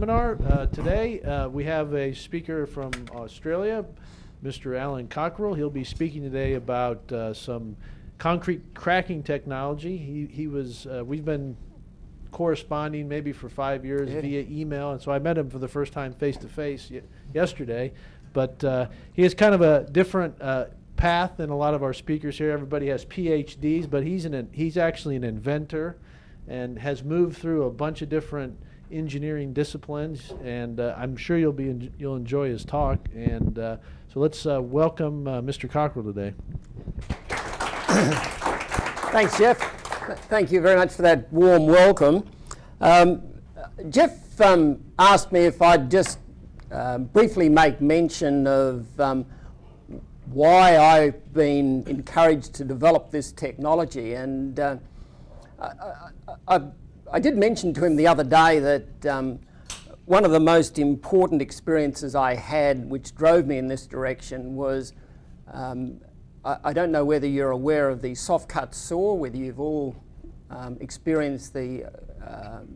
seminar. Today we have a speaker from Australia, Mr. Alan Cockerell. He'll be speaking today about some concrete cracking technology. We've been corresponding maybe for 5 years via email, and so I met him for the first time face to face yesterday. But he has kind of a different path than a lot of our speakers here. Everybody has PhDs, but he's actually an inventor and has moved through a bunch of different engineering disciplines, and I'm sure you'll enjoy his talk. And so let's welcome Mr. Cockerell today. Thanks, Jeff. Thank you very much for that warm welcome. Jeff asked me if I'd just briefly make mention of why I've been encouraged to develop this technology, and I did mention to him the other day that one of the most important experiences I had which drove me in this direction was, I don't know whether you're aware of the soft cut saw, whether you've all experienced the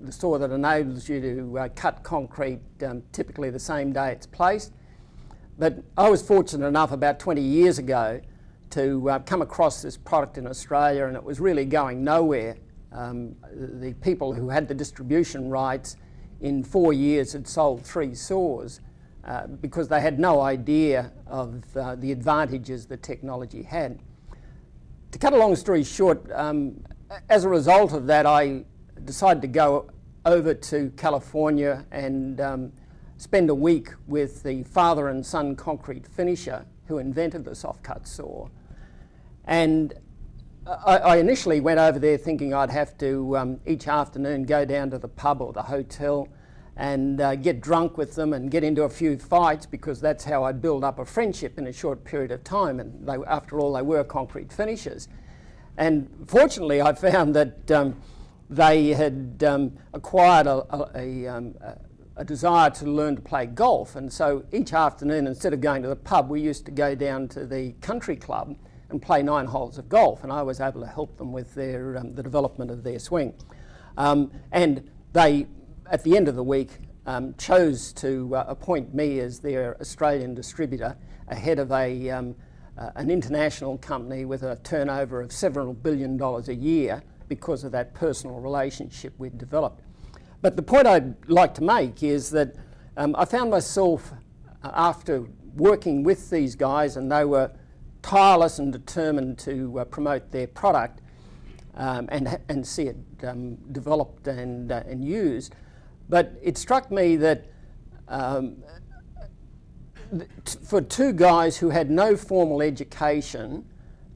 saw that enables you to cut concrete typically the same day it's placed. But I was fortunate enough about 20 years ago to come across this product in Australia, and it was really going nowhere. The people who had the distribution rights in 4 years had sold 3 saws because they had no idea of the advantages the technology had. To cut a long story short, as a result of that, I decided to go over to California and spend a week with the father and son concrete finisher who invented the soft cut saw. And I initially went over there thinking I'd have to each afternoon go down to the pub or the hotel and get drunk with them and get into a few fights, because that's how I'd build up a friendship in a short period of time. And after all, they were concrete finishers. And fortunately, I found that they had acquired a desire to learn to play golf. And so each afternoon, instead of going to the pub, we used to go down to the country club and play 9 holes of golf, and I was able to help them with their the development of their swing. And they, at the end of the week, chose to appoint me as their Australian distributor ahead of an international company with a turnover of several $1 billion a year because of that personal relationship we'd developed. But the point I'd like to make is that I found myself, after working with these guys, and they were tireless and determined to promote their product and see it developed and used. But it struck me that for 2 guys who had no formal education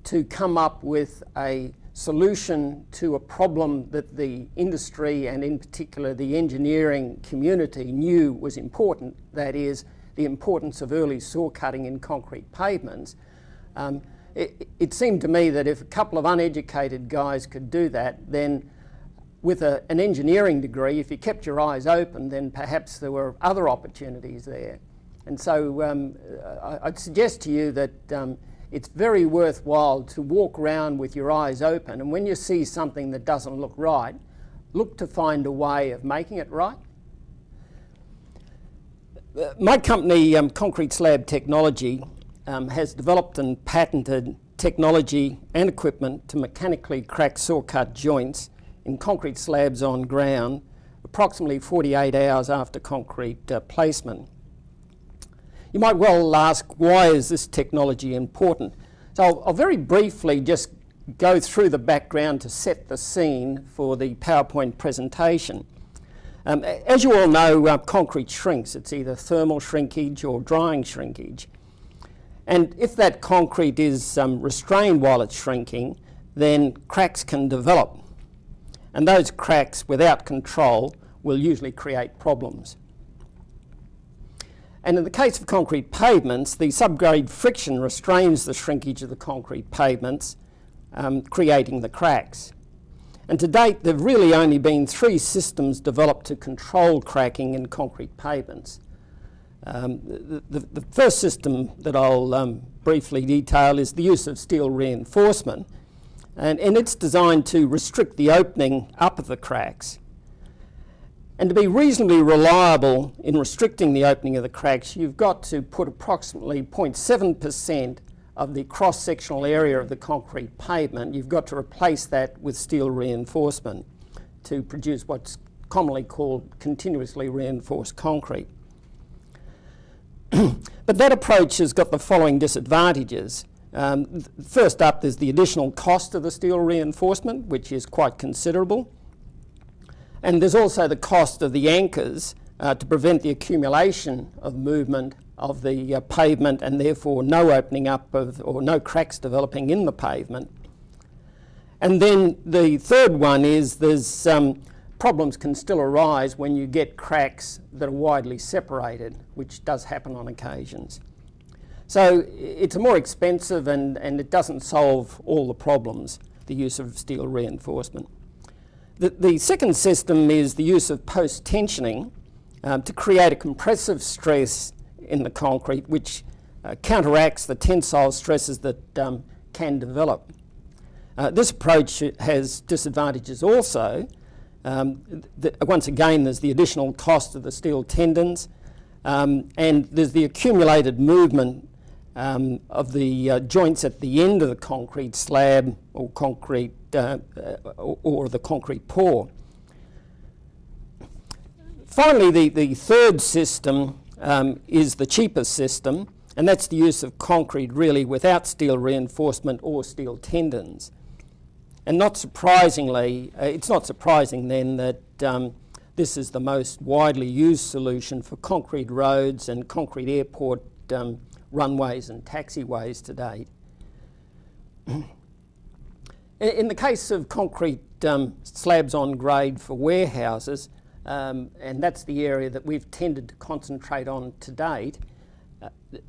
to come up with a solution to a problem that the industry, and in particular the engineering community, knew was important, that is, the importance of early saw cutting in concrete pavements, it seemed to me that if a couple of uneducated guys could do that, then with an engineering degree, if you kept your eyes open, then perhaps there were other opportunities there. And so I'd suggest to you that it's very worthwhile to walk around with your eyes open, and when you see something that doesn't look right, look to find a way of making it right. My company, Concrete Slab Technology, has developed and patented technology and equipment to mechanically crack saw cut joints in concrete slabs on ground approximately 48 hours after concrete placement. You might well ask, why is this technology important? So I'll very briefly just go through the background to set the scene for the PowerPoint presentation. As you all know, concrete shrinks. It's either thermal shrinkage or drying shrinkage. And if that concrete is restrained while it's shrinking, then cracks can develop. And those cracks, without control, will usually create problems. And in the case of concrete pavements, the subgrade friction restrains the shrinkage of the concrete pavements, creating the cracks. And to date, there have really only been 3 systems developed to control cracking in concrete pavements. The first system that I'll briefly detail is the use of steel reinforcement, and it's designed to restrict the opening up of the cracks. And to be reasonably reliable in restricting the opening of the cracks, you've got to put approximately 0.7% of the cross-sectional area of the concrete pavement, you've got to replace that with steel reinforcement to produce what's commonly called continuously reinforced concrete. But that approach has got the following disadvantages. First up, there's the additional cost of the steel reinforcement, which is quite considerable. And there's also the cost of the anchors to prevent the accumulation of movement of the pavement, and therefore no opening up of, or no cracks developing in the pavement. And then the third one is there's problems can still arise when you get cracks that are widely separated, which does happen on occasions. So it's more expensive and it doesn't solve all the problems, the use of steel reinforcement. The second system is the use of post-tensioning to create a compressive stress in the concrete which counteracts the tensile stresses that can develop. This approach has disadvantages also. Once again, there's the additional cost of the steel tendons, and there's the accumulated movement of the joints at the end of the concrete slab or concrete or the concrete pour. Finally, the third system is the cheapest system, and that's the use of concrete really without steel reinforcement or steel tendons. And not surprisingly, it's not surprising then that this is the most widely used solution for concrete roads and concrete airport runways and taxiways to date. In the case of concrete slabs on grade for warehouses, and that's the area that we've tended to concentrate on to date,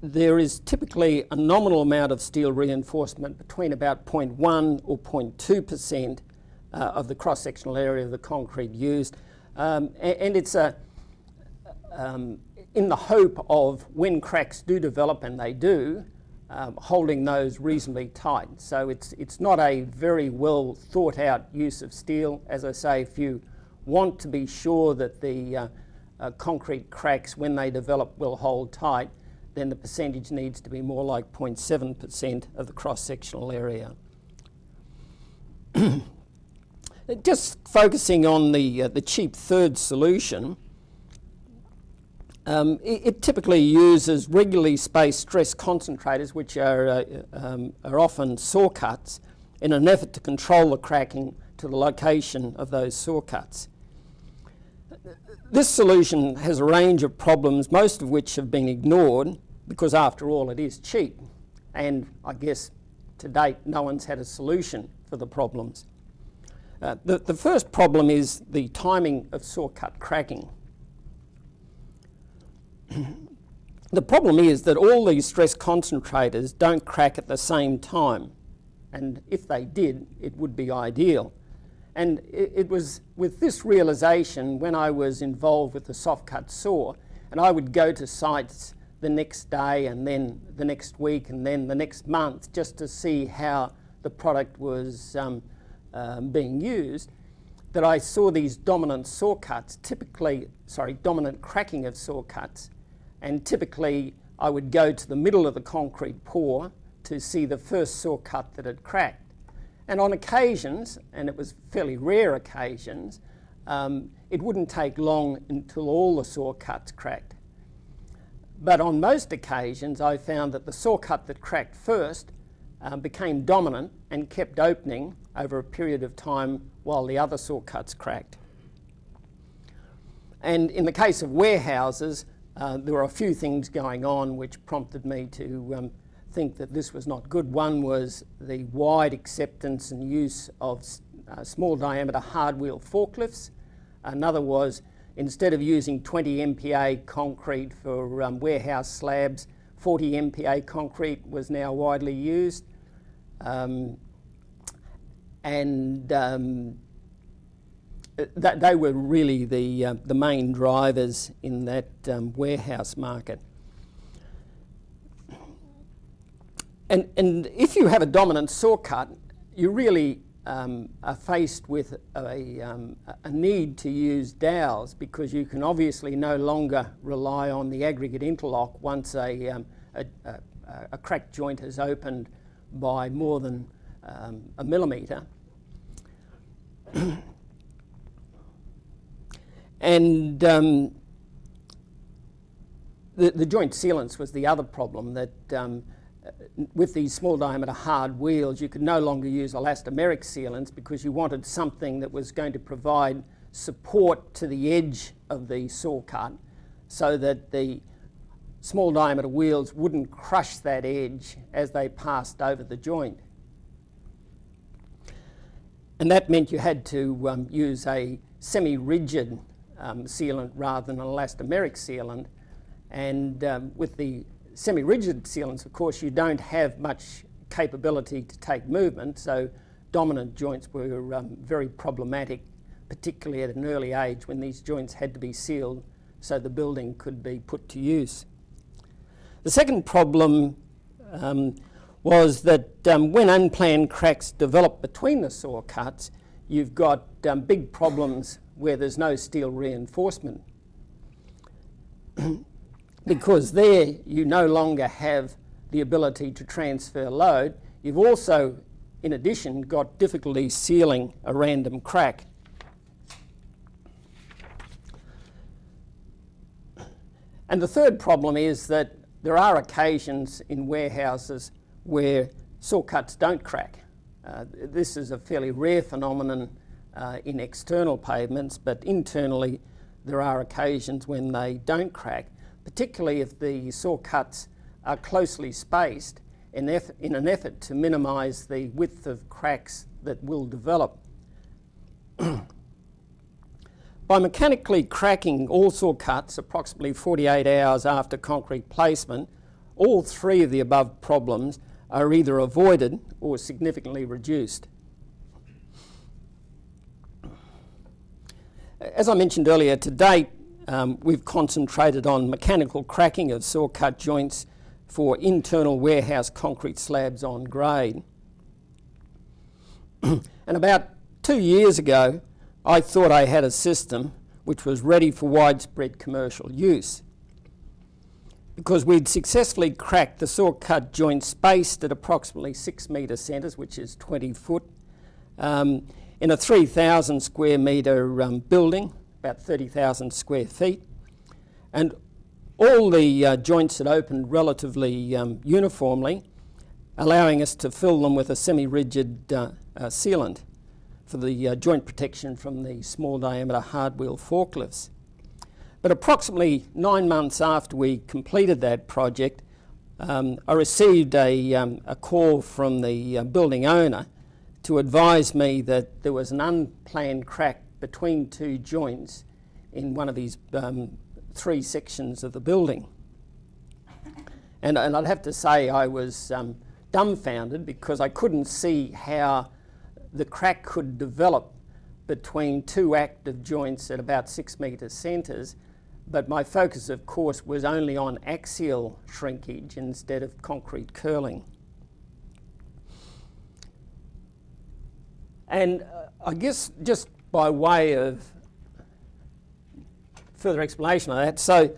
there is typically a nominal amount of steel reinforcement between about 0.1 or 0.2% of the cross-sectional area of the concrete used, and it's in the hope of, when cracks do develop, and they do, holding those reasonably tight. So it's not a very well thought out use of steel. As I say, if you want to be sure that the concrete cracks, when they develop, will hold tight, then the percentage needs to be more like 0.7% of the cross-sectional area. Just focusing on the cheap third solution, it typically uses regularly spaced stress concentrators, which are often saw cuts, in an effort to control the cracking to the location of those saw cuts. This solution has a range of problems, most of which have been ignored because, after all, it is cheap. And I guess to date, no one's had a solution for the problems. The first problem is the timing of saw cut cracking. The problem is that all these stress concentrators don't crack at the same time. And if they did, it would be ideal. And it was with this realisation when I was involved with the soft cut saw, and I would go to sites the next day and then the next week and then the next month just to see how the product was being used, that I saw these dominant saw cuts, dominant cracking of saw cuts. And typically I would go to the middle of the concrete pour to see the first saw cut that had cracked. And on occasions, and it was fairly rare occasions, it wouldn't take long until all the saw cuts cracked. But on most occasions, I found that the saw cut that cracked first became dominant and kept opening over a period of time while the other saw cuts cracked. And in the case of warehouses, there were a few things going on which prompted me to think that this was not good. One was the wide acceptance and use of small diameter hard wheel forklifts. Another was, instead of using 20 MPa concrete for warehouse slabs, 40 MPa concrete was now widely used. They were really the main drivers in that warehouse market. And if you have a dominant saw cut, you really are faced with a need to use dowels, because you can obviously no longer rely on the aggregate interlock once a cracked joint is opened by more than a millimetre. And the joint sealants was the other problem, that with these small diameter hard wheels you could no longer use elastomeric sealants, because you wanted something that was going to provide support to the edge of the saw cut so that the small diameter wheels wouldn't crush that edge as they passed over the joint. And that meant you had to use a semi-rigid sealant rather than an elastomeric sealant. And with the semi-rigid sealants, of course, you don't have much capability to take movement, so dominant joints were very problematic, particularly at an early age when these joints had to be sealed so the building could be put to use. The second problem was that when unplanned cracks develop between the saw cuts, you've got big problems where there's no steel reinforcement. Because there you no longer have the ability to transfer load. You've also, in addition, got difficulty sealing a random crack. And the third problem is that there are occasions in warehouses where saw cuts don't crack. This is a fairly rare phenomenon in external pavements, but internally there are occasions when they don't crack, particularly if the saw cuts are closely spaced in an effort to minimise the width of cracks that will develop. By mechanically cracking all saw cuts approximately 48 hours after concrete placement, all three of the above problems are either avoided or significantly reduced. As I mentioned earlier, to date we've concentrated on mechanical cracking of saw cut joints for internal warehouse concrete slabs on grade. And about 2 years ago, I thought I had a system which was ready for widespread commercial use, because we'd successfully cracked the saw cut joint spaced at approximately 6 metre centres, which is 20 foot, in a 3,000 square metre building, about 30,000 square feet. And all the joints had opened relatively uniformly, allowing us to fill them with a semi-rigid sealant for the joint protection from the small diameter hard wheel forklifts. But approximately 9 months after we completed that project, I received a call from the building owner to advise me that there was an unplanned crack between two joints in one of these three sections of the building. And I'd have to say I was dumbfounded, because I couldn't see how the crack could develop between two active joints at about 6 metre centres, but my focus, of course, was only on axial shrinkage instead of concrete curling. And I guess just by way of further explanation of that, so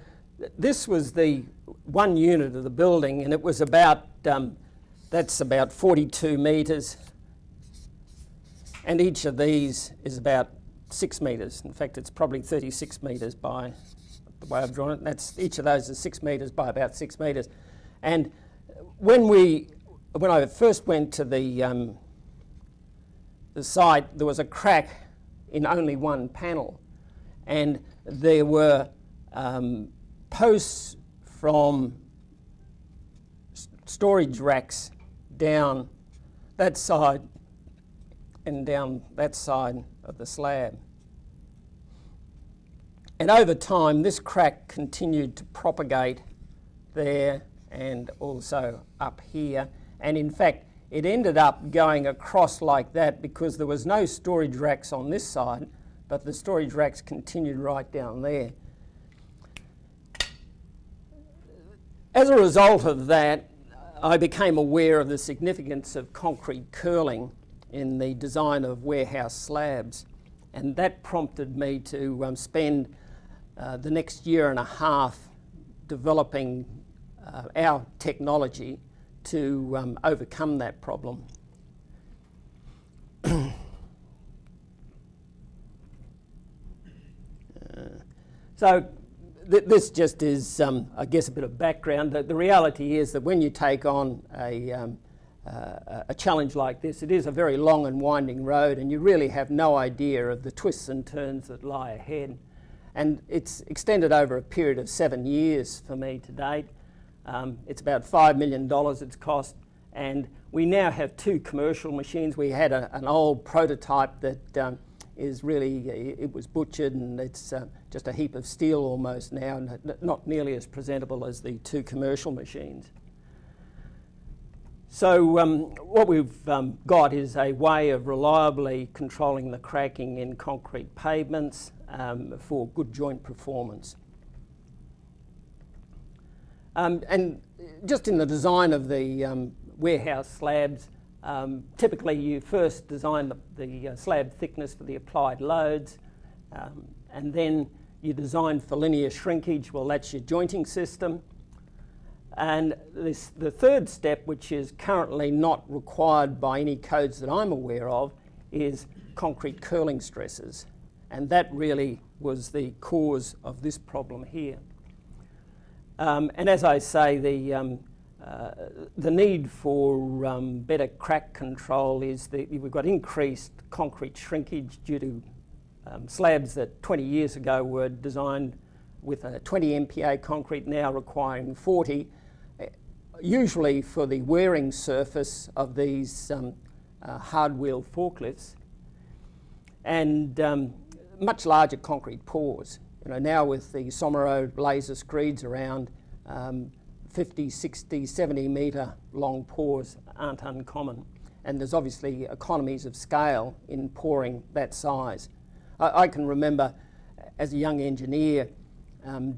this was the one unit of the building, and it was about, that's about 42 metres, and each of these is about 6 metres. In fact, it's probably 36 metres by the way I've drawn it. That's, each of those is 6 metres by about 6 metres. And when I first went to the site, there was a crack in only one panel, and there were posts from storage racks down that side and down that side of the slab. And over time, this crack continued to propagate there and also up here. And in fact, it ended up going across like that because there was no storage racks on this side, but the storage racks continued right down there. As a result of that, I became aware of the significance of concrete curling in the design of warehouse slabs, and that prompted me to spend the next year and a half developing our technology to overcome that problem. So this just is, I guess, a bit of background. The reality is that when you take on a challenge like this, it is a very long and winding road, and you really have no idea of the twists and turns that lie ahead. And it's extended over a period of 7 years for me to date. It's about $5 million it's cost, and we now have 2 commercial machines. We had an old prototype that is really, it was butchered, and it's just a heap of steel almost now, and not nearly as presentable as the 2 commercial machines. So what we've got is a way of reliably controlling the cracking in concrete pavements for good joint performance. And just in the design of the warehouse slabs, typically you first design the slab thickness for the applied loads, and then you design for linear shrinkage. Well, that's your jointing system. And the third step, which is currently not required by any codes that I'm aware of, is concrete curling stresses. And that really was the cause of this problem here. And as I say, the need for better crack control is that we've got increased concrete shrinkage due to slabs that 20 years ago were designed with a 20 MPa concrete, now requiring 40, usually for the wearing surface of these hard wheel forklifts, and much larger concrete pours. You know, now with the Somero laser screeds around, 50, 60, 70 metre long pours aren't uncommon, and there's obviously economies of scale in pouring that size. I can remember as a young engineer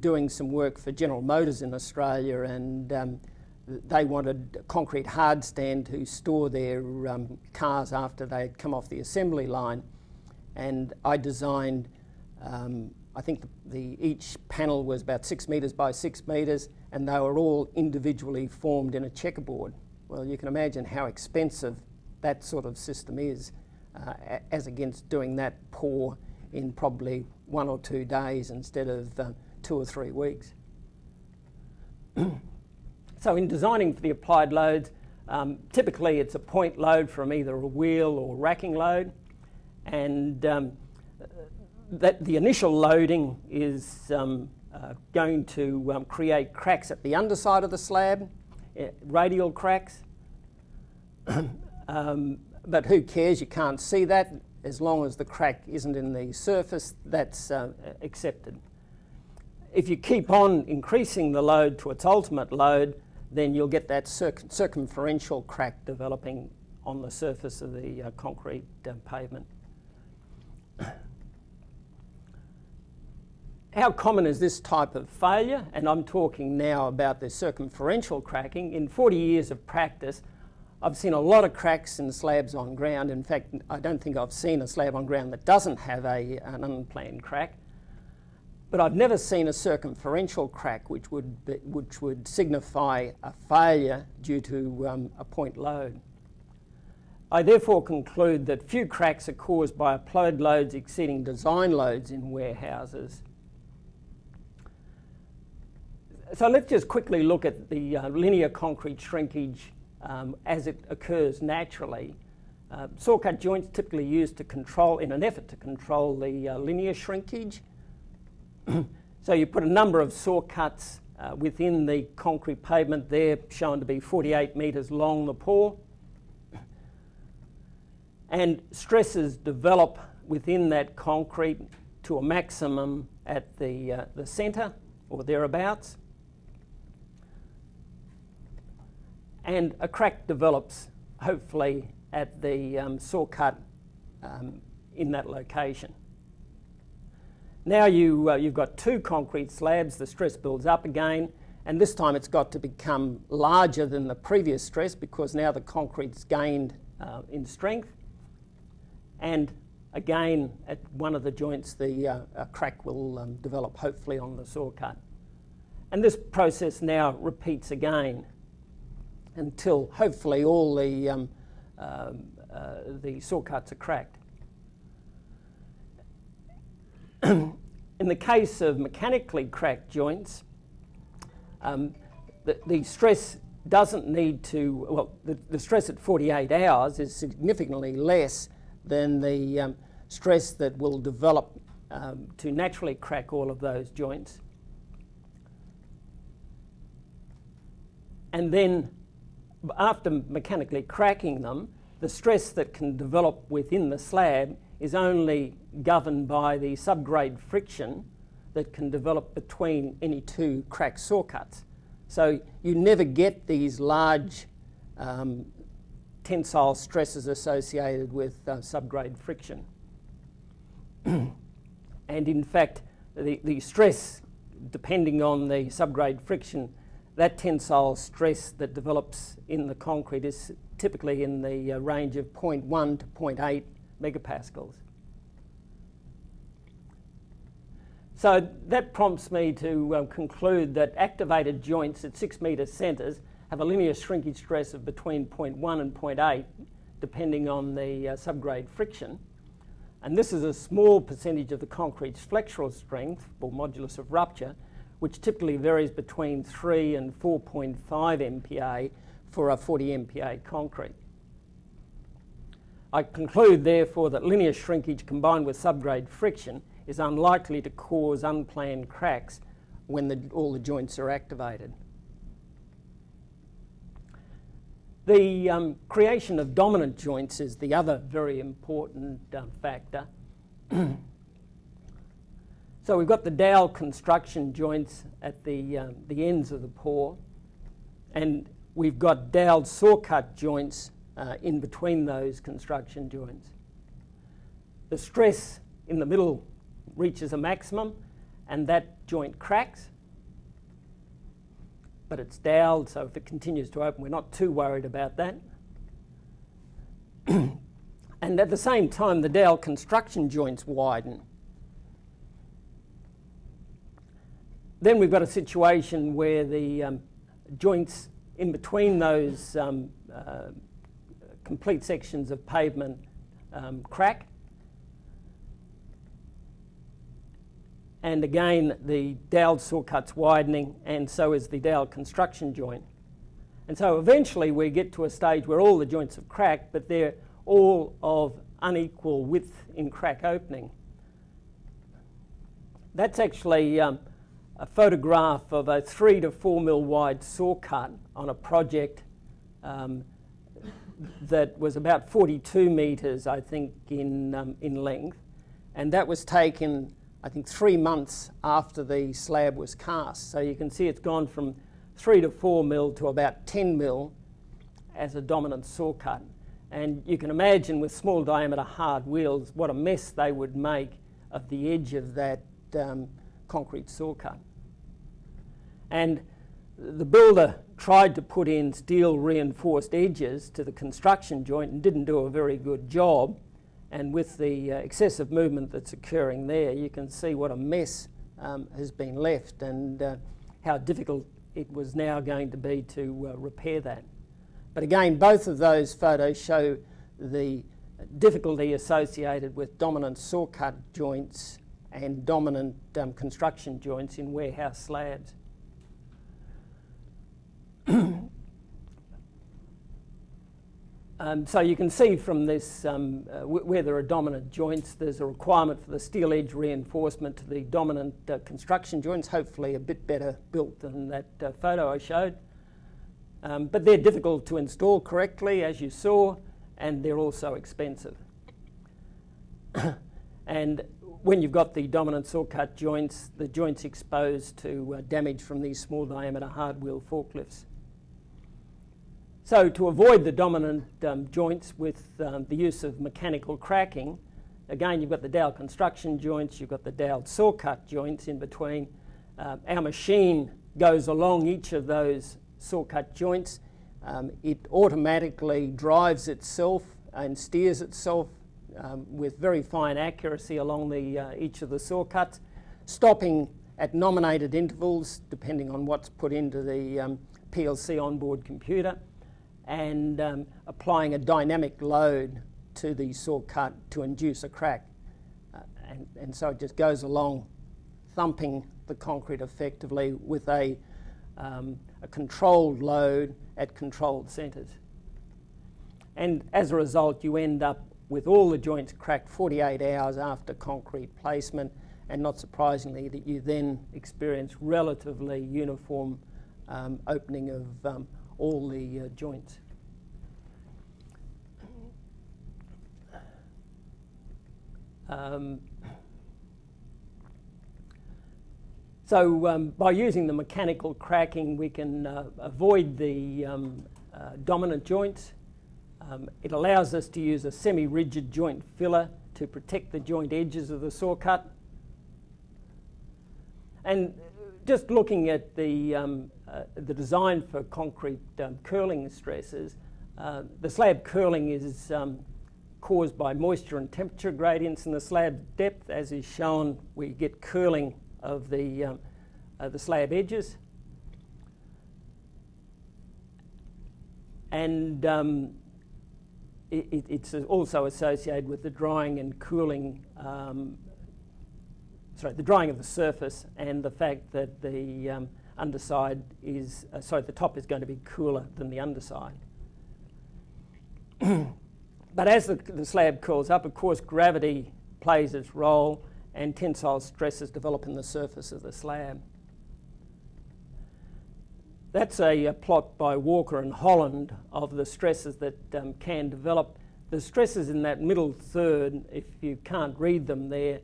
doing some work for General Motors in Australia, and they wanted a concrete hard stand to store their cars after they'd come off the assembly line, and I designed, I think each panel was about 6 metres by 6 metres, and they were all individually formed in a checkerboard. Well, you can imagine how expensive that sort of system is, as against doing that pour in probably 1 or 2 days instead of 2 or 3 weeks. So in designing for the applied loads, typically it's a point load from either a wheel or racking load, and that the initial loading is going to create cracks at the underside of the slab, radial cracks. But who cares? You can't see that. As long as the crack isn't in the surface, that's accepted. If you keep on increasing the load to its ultimate load, then you'll get that circumferential crack developing on the surface of the concrete pavement. How common is this type of failure? And I'm talking now about the circumferential cracking. In 40 years of practice, I've seen a lot of cracks in slabs on ground. In fact, I don't think I've seen a slab on ground that doesn't have an unplanned crack. But I've never seen a circumferential crack which would signify a failure due to a point load. I therefore conclude that few cracks are caused by applied loads exceeding design loads in warehouses. So let's just quickly look at the linear concrete shrinkage as it occurs naturally. Saw cut joints typically used to control, in an effort to control the linear shrinkage. So you put a number of saw cuts within the concrete pavement there, shown to be 48 metres long, the pour. And stresses develop within that concrete to a maximum at the centre or thereabouts. And a crack develops, hopefully, at the saw cut in that location. Now you've got 2 concrete slabs, the stress builds up again, and this time it's got to become larger than the previous stress because now the concrete's gained in strength. and again at one of the joints the crack will develop, hopefully on the saw cut. And this process now repeats again until hopefully all the saw cuts are cracked. In the case of mechanically cracked joints, the stress doesn't need to, well, the stress at 48 hours is significantly less than the stress that will develop to naturally crack all of those joints. And then after mechanically cracking them, the stress that can develop within the slab is only governed by the subgrade friction that can develop between any two cracked saw cuts. So you never get these large tensile stresses associated with subgrade friction. And in fact, the stress, depending on the subgrade friction, that tensile stress that develops in the concrete is typically in the range of 0.1 to 0.8 megapascals. So that prompts me to conclude that activated joints at 6 metre centres have a linear shrinkage stress of between 0.1 and 0.8, depending on the subgrade friction. And this is a small percentage of the concrete's flexural strength, or modulus of rupture, which typically varies between 3 and 4.5 MPa for a 40 MPa concrete. I conclude, therefore, that linear shrinkage combined with subgrade friction is unlikely to cause unplanned cracks when all the joints are activated. The creation of dominant joints is the other very important factor. So we've got the dowel construction joints at the ends of the pour, and we've got doweled saw cut joints in between those construction joints. The stress in the middle reaches a maximum and that joint cracks, but it's doweled, so if it continues to open, we're not too worried about that. And at the same time, the dowel construction joints widen. Then we've got a situation where the joints in between those complete sections of pavement crack. And again, the dowel saw cut's widening, and so is the dowel construction joint. And so eventually we get to a stage where all the joints have cracked, but they're all of unequal width in crack opening. That's actually a photograph of a 3 to 4 mil wide saw cut on a project that was about 42 metres, I think, in length. And that was taken, I think, 3 months after the slab was cast. So you can see it's gone from 3 to 4 mil to about 10 mil as a dominant saw cut. And you can imagine with small diameter hard wheels what a mess they would make of the edge of that concrete saw cut. And the builder tried to put in steel reinforced edges to the construction joint and didn't do a very good job. And with the excessive movement that's occurring there, you can see what a mess has been left and how difficult it was now going to be to repair that. But again, both of those photos show the difficulty associated with dominant saw cut joints and dominant construction joints in warehouse slabs. So you can see from this, where there are dominant joints, there's a requirement for the steel edge reinforcement to the dominant construction joints, hopefully a bit better built than that photo I showed. But they're difficult to install correctly, as you saw, and they're also expensive. And when you've got the dominant saw cut joints, the joint's exposed to damage from these small diameter hard wheel forklifts. So to avoid the dominant joints with the use of mechanical cracking, again, you've got the dowel construction joints, you've got the dowel saw cut joints in between. Our machine goes along each of those saw cut joints. It automatically drives itself and steers itself with very fine accuracy along each of the saw cuts, stopping at nominated intervals depending on what's put into the PLC onboard computer, and applying a dynamic load to the saw cut to induce a crack. And so it just goes along thumping the concrete effectively with a controlled load at controlled centres. And as a result, you end up with all the joints cracked 48 hours after concrete placement, and not surprisingly that you then experience relatively uniform opening of all the joints. So by using the mechanical cracking, we can avoid the dominant joints. It allows us to use a semi-rigid joint filler to protect the joint edges of the saw cut. And just looking at the design for concrete curling stresses, the slab curling is caused by moisture and temperature gradients in the slab depth. As is shown, we get curling of the slab edges. And it's also associated with the drying and cooling, the drying of the surface, and the fact that the underside is, the top is going to be cooler than the underside. But as the slab curls up, of course, gravity plays its role, and tensile stresses develop in the surface of the slab. That's a plot by Walker and Holland of the stresses that can develop. The stresses in that middle third, if you can't read them there,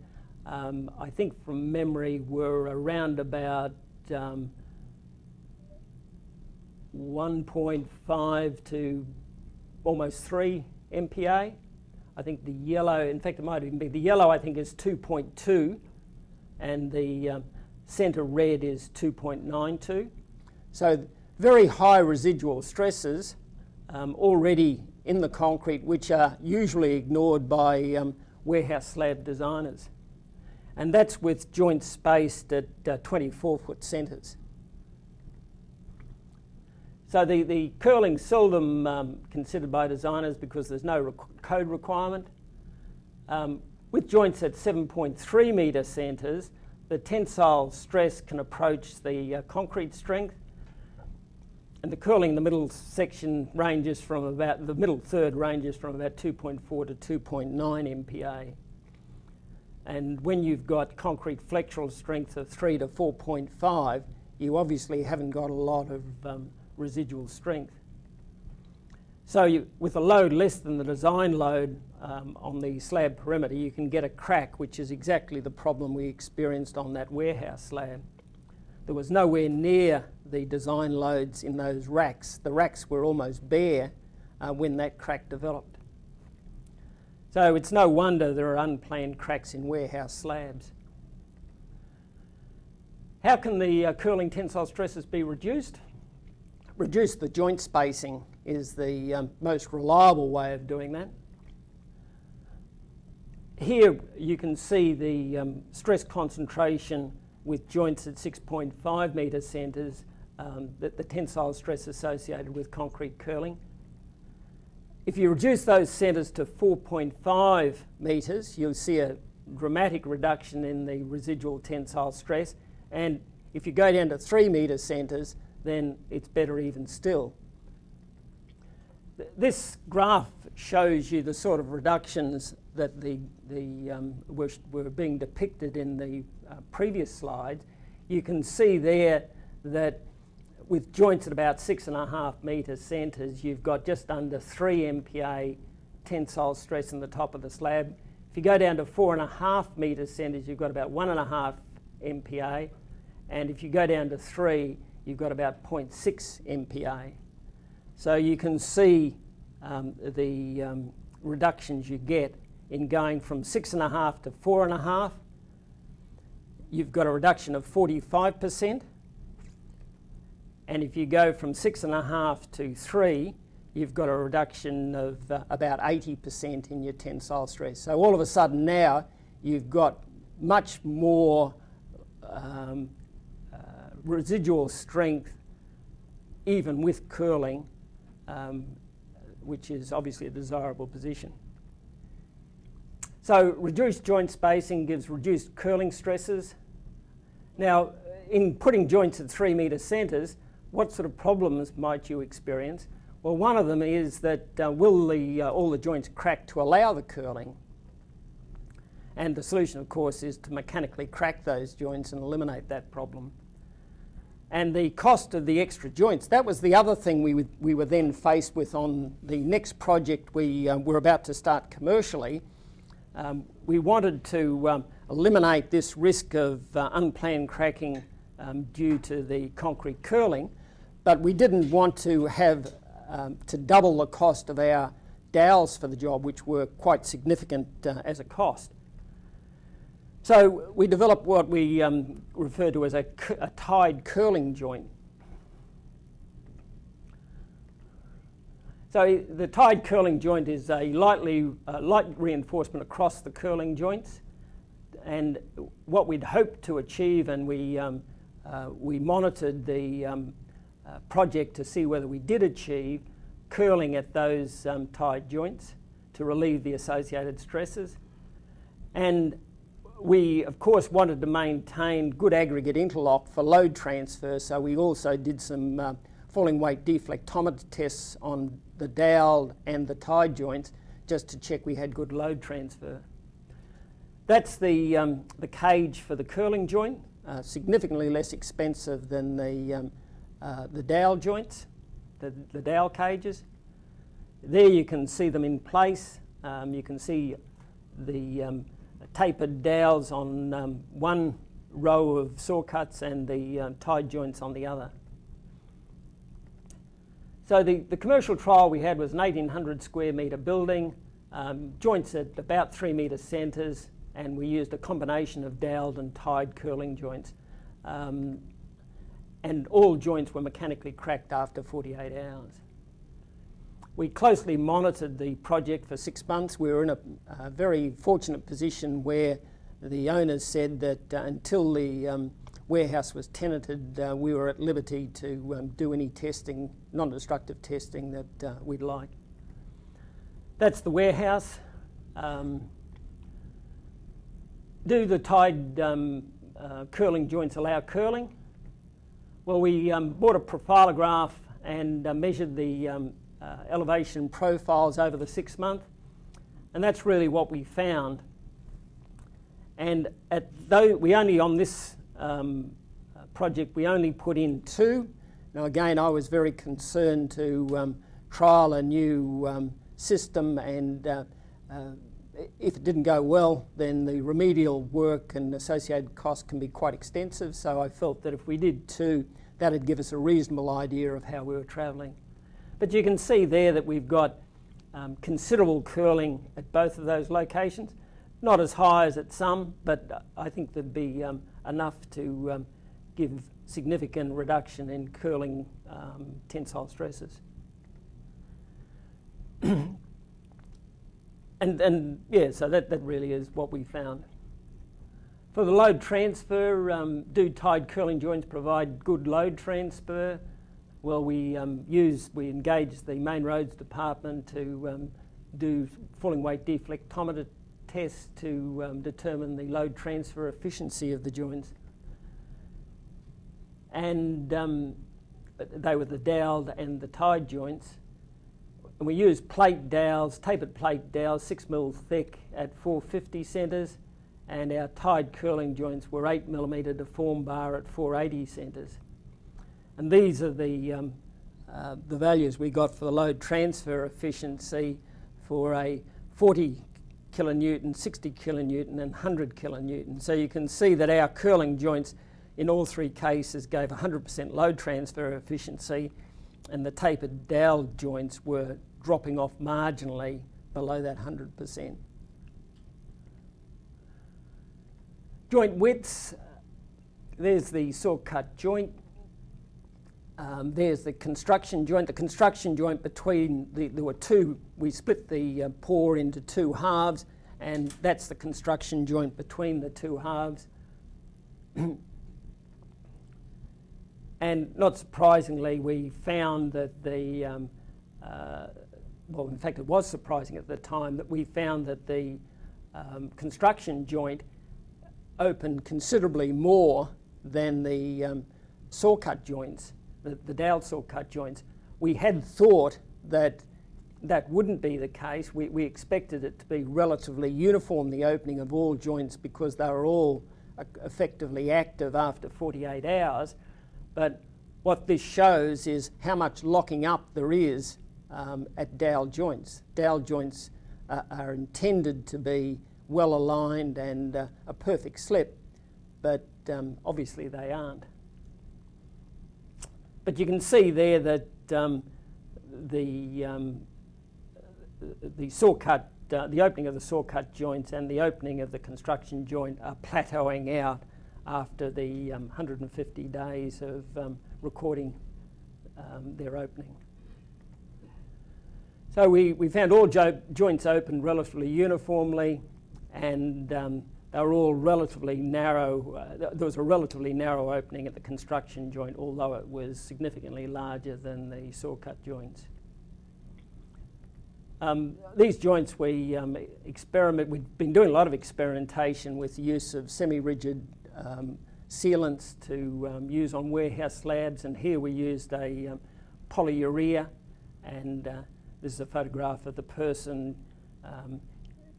I think from memory were around about 1.5 to almost 3 MPa. I think the yellow, in fact it might even be, the yellow I think is 2.2, and the centre red is 2.92. So very high residual stresses already in the concrete, which are usually ignored by warehouse slab designers. And that's with joints spaced at 24-foot centres. So the curling's seldom considered by designers because there's no code requirement. With joints at 7.3 metre centres, the tensile stress can approach the concrete strength, and the curling in the middle section ranges from about, the middle third ranges from about 2.4 to 2.9 MPa. And when you've got concrete flexural strength of 3 to 4.5, you obviously haven't got a lot of residual strength. So with a load less than the design load on the slab perimeter, you can get a crack, which is exactly the problem we experienced on that warehouse slab. There was nowhere near the design loads in those racks. The racks were almost bare when that crack developed. So it's no wonder there are unplanned cracks in warehouse slabs. How can the curling tensile stresses be reduced? Reduce the joint spacing is the most reliable way of doing that. Here you can see the stress concentration with joints at 6.5 metre centres, the tensile stress associated with concrete curling. If you reduce those centres to 4.5 metres, you'll see a dramatic reduction in the residual tensile stress, and if you go down to 3 metre centres, then it's better even still. This graph shows you the sort of reductions that were being depicted in the previous slides. You can see there that with joints at about 6.5 metre centres, you've got just under 3 MPa tensile stress in the top of the slab. If you go down to 4.5 metre centres, you've got about 1.5 MPa, and if you go down to 3, you've got about 0.6 MPa. So you can see the reductions you get in going from 6.5 to 4.5. You've got a reduction of 45%. And if you go from 6.5 to 3, you've got a reduction of about 80% in your tensile stress. So all of a sudden now you've got much more residual strength even with curling, which is obviously a desirable position. So reduced joint spacing gives reduced curling stresses. Now, in putting joints at 3 metre centres, what sort of problems might you experience? Well, one of them is that will all the joints crack to allow the curling? And the solution, of course, is to mechanically crack those joints and eliminate that problem. And the cost of the extra joints, that was the other thing we were then faced with on the next project we were about to start commercially. We wanted to eliminate this risk of unplanned cracking due to the concrete curling, but we didn't want to have to double the cost of our dowels for the job, which were quite significant as a cost. So we developed what we refer to as a tied curling joint. So the tied curling joint is a light reinforcement across the curling joints, and what we'd hoped to achieve, and we monitored the project to see whether we did achieve curling at those tied joints to relieve the associated stresses. And we, of course, wanted to maintain good aggregate interlock for load transfer, so we also did some falling weight deflectometer tests on the dowel and the tied joints just to check we had good load transfer. That's the cage for the curling joint, significantly less expensive than the dowel joints, the dowel cages. There you can see them in place. You can see the tapered dowels on one row of saw cuts and the tied joints on the other. So the commercial trial we had was an 1,800 square metre building, joints at about 3 metre centres, and we used a combination of dowelled and tied curling joints. And all joints were mechanically cracked after 48 hours. We closely monitored the project for 6 months. We were in a very fortunate position where the owners said that until the warehouse was tenanted, we were at liberty to do any testing, non-destructive testing that we'd like. That's the warehouse. Do the tied curling joints allow curling? Well, we bought a profilograph and measured the elevation profiles over the 6 month, and that's really what we found. And we only, on this project, we only put in 2. Now again, I was very concerned to trial a new system, and if it didn't go well, then the remedial work and associated costs can be quite extensive, so I felt that if we did 2, that'd give us a reasonable idea of how we were travelling. But you can see there that we've got considerable curling at both of those locations. Not as high as at some, but I think there'd be enough to give significant reduction in curling tensile stresses. and yeah, so that really is what we found. For the load transfer, do tied curling joints provide good load transfer? Well, we engaged the main roads department to do falling weight deflectometer tests to determine the load transfer efficiency of the joints. And they were the dowelled and the tied joints. And we used plate dowels, tapered plate dowels, 6 mil thick at 450 centres, and our tied curling joints were 8 millimetre deform bar at 480 centres. And these are the values we got for the load transfer efficiency for a 40 kilonewton, 60 kilonewton and 100 kilonewton. So you can see that our curling joints in all 3 cases gave 100% load transfer efficiency, and the tapered dowel joints were dropping off marginally below that 100%. Joint widths, there's the saw cut joint. There's the construction joint. The construction joint between there were two. We split the pour into two halves, and that's the construction joint between the two halves. And not surprisingly, we found that the well, in fact, it was surprising at the time that we found that the construction joint opened considerably more than the saw cut joints. The dowel saw cut joints. We had thought that that wouldn't be the case. We expected it to be relatively uniform, the opening of all joints, because they were all effectively active after 48 hours. But what this shows is how much locking up there is at dowel joints. Dowel joints are intended to be well aligned and a perfect slip, but obviously they aren't. But you can see there that the saw cut, the opening of the saw cut joints and the opening of the construction joint are plateauing out after the 150 days of recording their opening. So we found all joints opened relatively uniformly, and they were all relatively narrow. There was a relatively narrow opening at the construction joint, although it was significantly larger than the saw cut joints. These joints we've been doing a lot of experimentation with the use of semi-rigid sealants to use on warehouse slabs, and here we used a polyurea, and this is a photograph of the person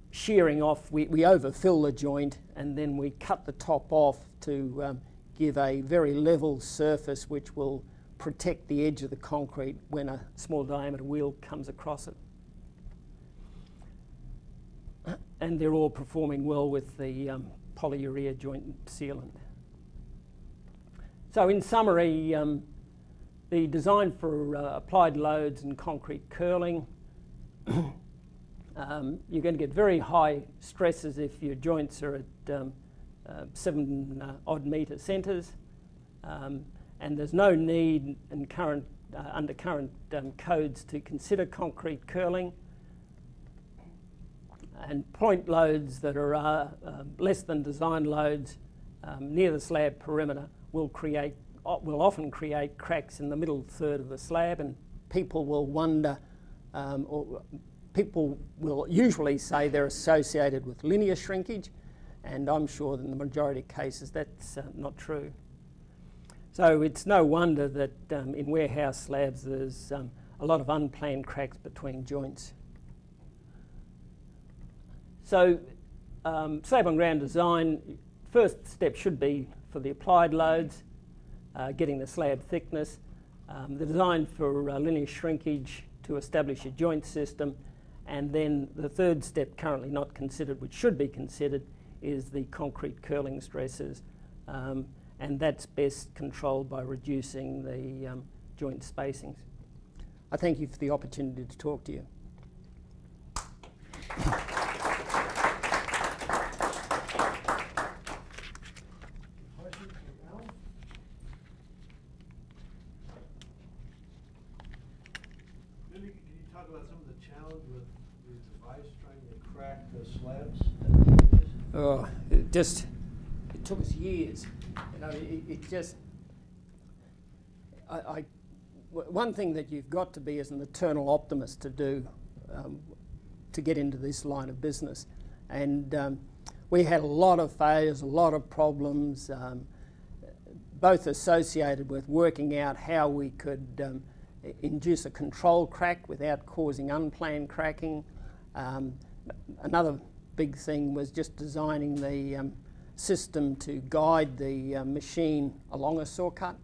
shearing off. We overfill the joint and then we cut the top off to give a very level surface which will protect the edge of the concrete when a small diameter wheel comes across it. And they're all performing well with the polyurea joint sealant. So in summary, the design for applied loads and concrete curling, you're going to get very high stresses if your joints are at 7 odd metre centres, and there's no need in under current codes to consider concrete curling. And point loads that are less than design loads near the slab perimeter will often create cracks in the middle third of the slab, and people will wonder, or people will usually say they're associated with linear shrinkage, and I'm sure that in the majority of cases that's not true. So it's no wonder that in warehouse slabs there's a lot of unplanned cracks between joints. So slab on ground design, first step should be for the applied loads, getting the slab thickness, the design for linear shrinkage to establish a joint system, and then the third step, currently not considered, which should be considered, is the concrete curling stresses, and that's best controlled by reducing the joint spacings. I thank you for the opportunity to talk to you. About some of the challenge with the device trying to crack the slabs? Oh, it took us years. You know, one thing that you've got to be as an eternal optimist to do to get into this line of business. And we had a lot of failures, a lot of problems, both associated with working out how we could induce a control crack without causing unplanned cracking. Another big thing was just designing the system to guide the machine along a saw cut.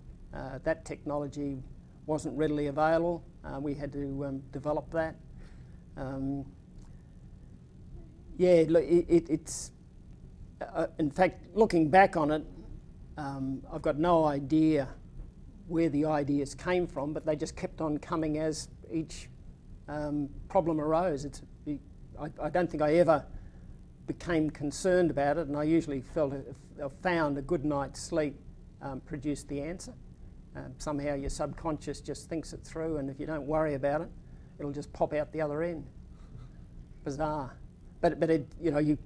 That technology wasn't readily available. We had to develop that. Yeah, it's in fact, looking back on it, I've got no idea where the ideas came from, but they just kept on coming as each problem arose. I don't think I ever became concerned about it, and I usually found a good night's sleep produced the answer. Somehow your subconscious just thinks it through, and if you don't worry about it, it'll just pop out the other end. Bizarre. But it, you know, you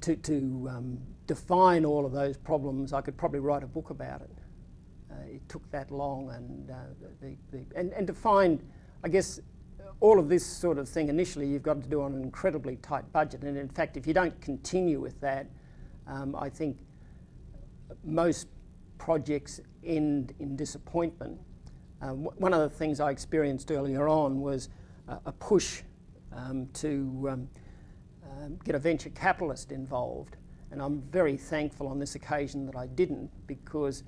to define all of those problems, I could probably write a book about it. It took that long, and to find, I guess, all of this sort of thing initially you've got to do on an incredibly tight budget, and in fact if you don't continue with that, I think most projects end in disappointment. One of the things I experienced earlier on was a push to get a venture capitalist involved, and I'm very thankful on this occasion that I didn't, because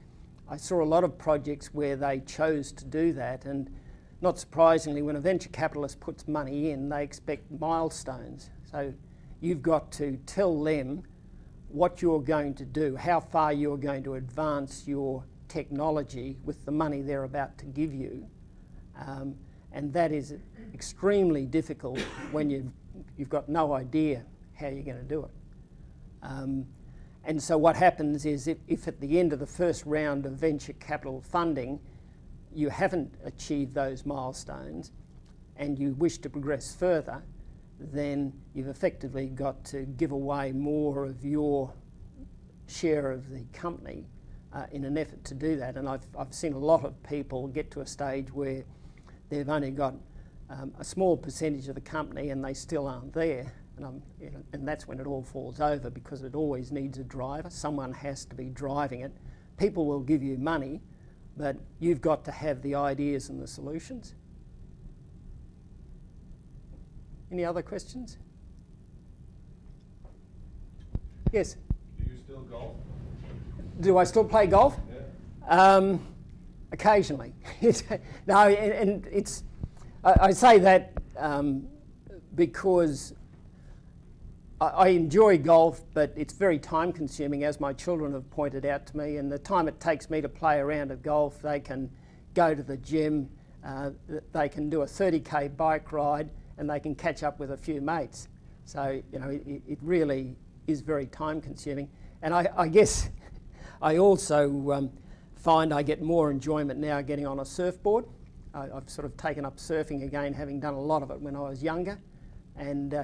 I saw a lot of projects where they chose to do that, and not surprisingly, when a venture capitalist puts money in, they expect milestones. So you've got to tell them what you're going to do, how far you're going to advance your technology with the money they're about to give you. And that is extremely difficult when you've got no idea how you're going to do it. And so what happens is if at the end of the first round of venture capital funding you haven't achieved those milestones and you wish to progress further, then you've effectively got to give away more of your share of the company in an effort to do that. And I've seen a lot of people get to a stage where they've only got a small percentage of the company and they still aren't there. And that's when it all falls over, because it always needs a driver. Someone has to be driving it. People will give you money, but you've got to have the ideas and the solutions. Any other questions? Yes? Do you still golf? Do I still play golf? Yeah. Occasionally. No, and it's, I say that because I enjoy golf, but it's very time consuming, as my children have pointed out to me, and the time it takes me to play a round of golf, they can go to the gym, they can do a 30k bike ride, and they can catch up with a few mates. So, you know, it really is very time consuming. And I guess I also find I get more enjoyment now getting on a surfboard. I've sort of taken up surfing again, having done a lot of it when I was younger, and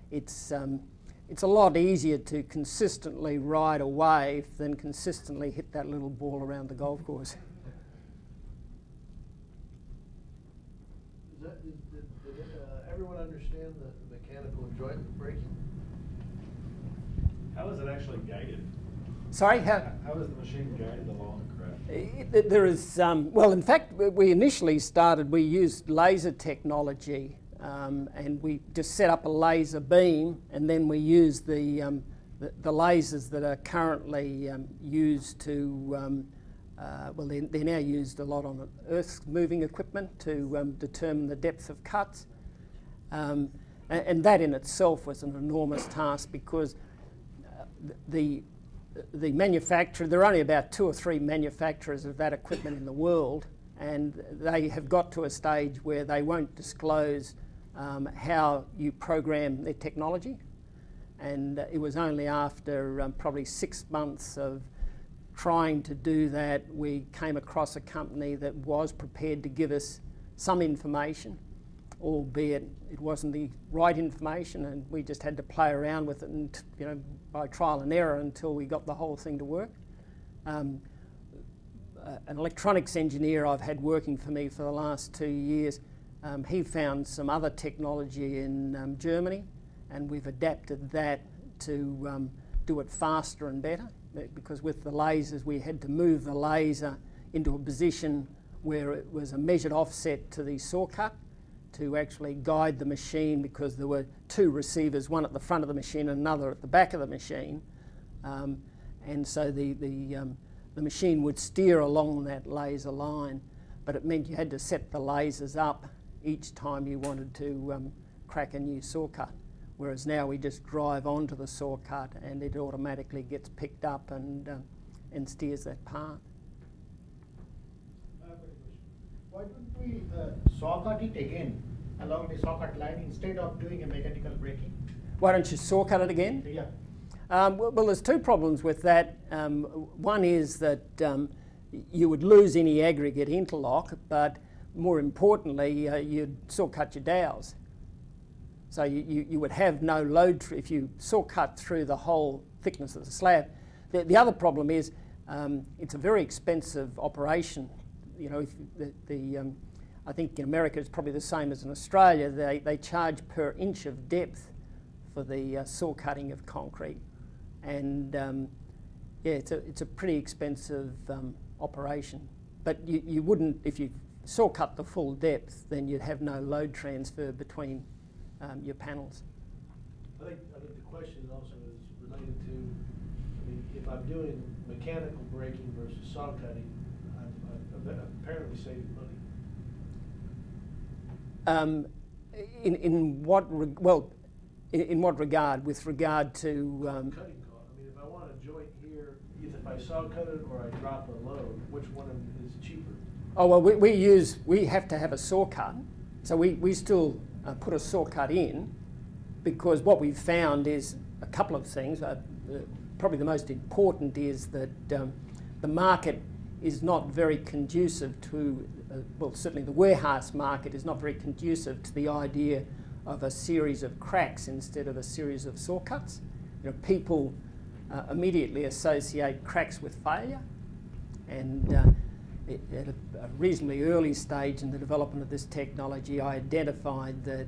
it's a lot easier to consistently ride a wave than consistently hit that little ball around the golf course. Did everyone understand the mechanical enjoyment braking? How is it actually guided? Sorry? How is the machine guided along the craft? There is, well, in fact, we initially started, we used laser technology, and we just set up a laser beam, and then we used the lasers that are currently used to, well, they're now used a lot on earth-moving equipment to determine the depth of cuts. And that in itself was an enormous task, because the manufacturer, there are only about 2 or 3 manufacturers of that equipment in the world, and they have got to a stage where they won't disclose how you program their technology. And it was only after probably 6 months of trying to do that, we came across a company that was prepared to give us some information, albeit it wasn't the right information, and we just had to play around with it, and by trial and error until we got the whole thing to work. An electronics engineer I've had working for me for the last 2 years, he found some other technology in Germany, and we've adapted that to do it faster and better, because with the lasers we had to move the laser into a position where it was a measured offset to the saw cut to actually guide the machine, because there were 2 receivers, one at the front of the machine and another at the back of the machine, and so the machine would steer along that laser line, but it meant you had to set the lasers up each time you wanted to crack a new saw cut, whereas now we just drive onto the saw cut and it automatically gets picked up and steers that path. Why don't we saw cut it again along the saw cut line instead of doing a mechanical braking? Why don't you saw cut it again? Yeah. Well, there's two problems with that. One is that you would lose any aggregate interlock, but more importantly, you'd saw cut your dowels. So you would have no load if you saw cut through the whole thickness of the slab. The other problem is it's a very expensive operation. You know, if I think in America it's probably the same as in Australia. They charge per inch of depth for the saw cutting of concrete, and yeah, it's a pretty expensive operation. But you wouldn't, if you saw cut the full depth, then you'd have no load transfer between your panels. I think the question also is related to, I mean, if I'm doing mechanical breaking versus saw cutting, I'm apparently saving money. In what regard? With regard to Cutting cost. I mean, if I want a joint here, either if I saw cut it or I drop a load, which one is cheaper? Oh well, we have to have a saw cut, so we still put a saw cut in, because what we've found is a couple of things. Probably the most important is that the market is not very conducive to, well, certainly the warehouse market is not very conducive to the idea of a series of cracks instead of a series of saw cuts. You know, people immediately associate cracks with failure, and at a reasonably early stage in the development of this technology, I identified that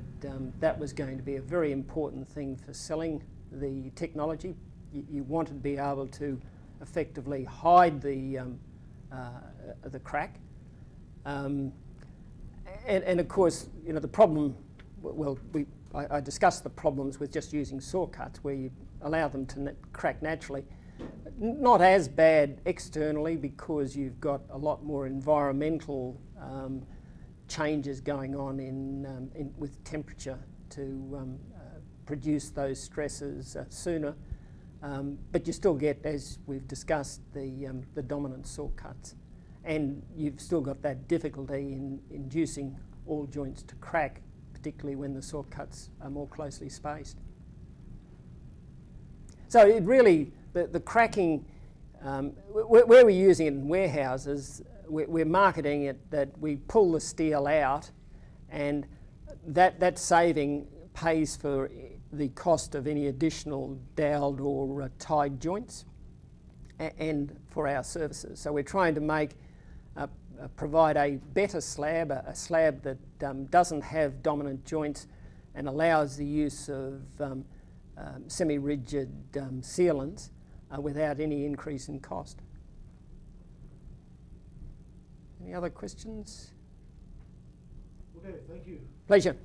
that was going to be a very important thing for selling the technology. You wanted to be able to effectively hide the crack, and of course, you know, the problem. Well, I discussed the problems with just using saw cuts, where you allow them to crack naturally. Not as bad externally, because you've got a lot more environmental changes going on with temperature to produce those stresses sooner. But you still get, as we've discussed, the dominant saw cuts, and you've still got that difficulty in inducing all joints to crack, particularly when the saw cuts are more closely spaced. So it really, the cracking, where we're using it in warehouses, we're marketing it that we pull the steel out, and that saving pays for the cost of any additional doweled or tied joints, and for our services. So we're trying to provide a better slab, a slab that doesn't have dominant joints and allows the use of semi-rigid sealants without any increase in cost. Any other questions? Okay, thank you. Pleasure.